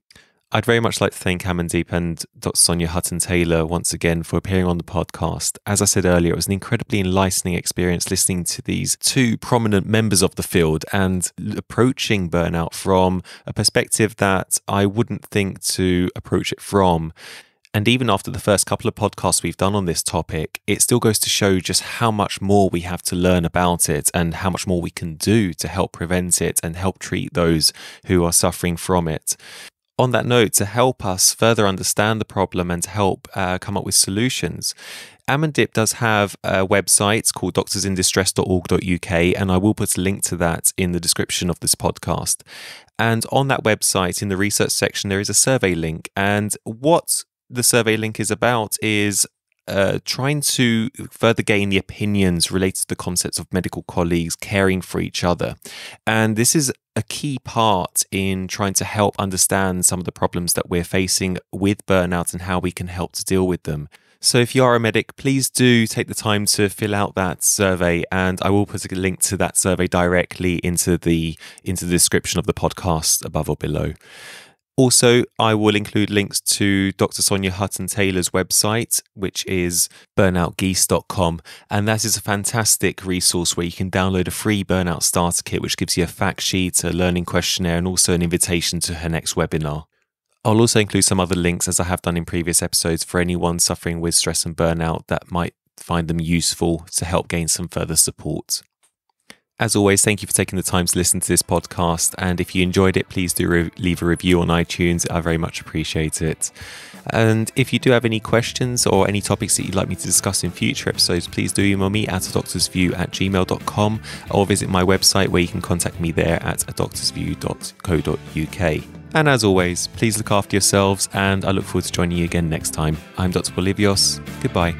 I'd very much like to thank Amandip and Dr. Sonia Hutton-Taylor once again for appearing on the podcast. As I said earlier, it was an incredibly enlightening experience listening to these two prominent members of the field and approaching burnout from a perspective that I wouldn't think to approach it from. And even after the first couple of podcasts we've done on this topic, it still goes to show just how much more we have to learn about it and how much more we can do to help prevent it and help treat those who are suffering from it. On that note, to help us further understand the problem and to help come up with solutions, Amandip does have a website called doctorsindistress.org.uk, and I will put a link to that in the description of this podcast. And on that website, in the research section, there is a survey link. And what the survey link is about is trying to further gain the opinions related to the concepts of medical colleagues caring for each other. And this is a key part in trying to help understand some of the problems that we're facing with burnout and how we can help to deal with them. So if you are a medic, please do take the time to fill out that survey, and I will put a link to that survey directly into the description of the podcast above or below. Also, I will include links to Dr. Sonia Hutton-Taylor's website, which is burnoutgeese.com. And that is a fantastic resource where you can download a free burnout starter kit, which gives you a fact sheet, a learning questionnaire, and also an invitation to her next webinar. I'll also include some other links, as I have done in previous episodes, for anyone suffering with stress and burnout that might find them useful to help gain some further support. As always, thank you for taking the time to listen to this podcast. And if you enjoyed it, please do leave a review on iTunes. I very much appreciate it. And if you do have any questions or any topics that you'd like me to discuss in future episodes, please do email me at adoctorsview@gmail.com or visit my website where you can contact me there at adoctorsview.co.uk. And as always, please look after yourselves, and I look forward to joining you again next time. I'm Dr. Bolivios. Goodbye.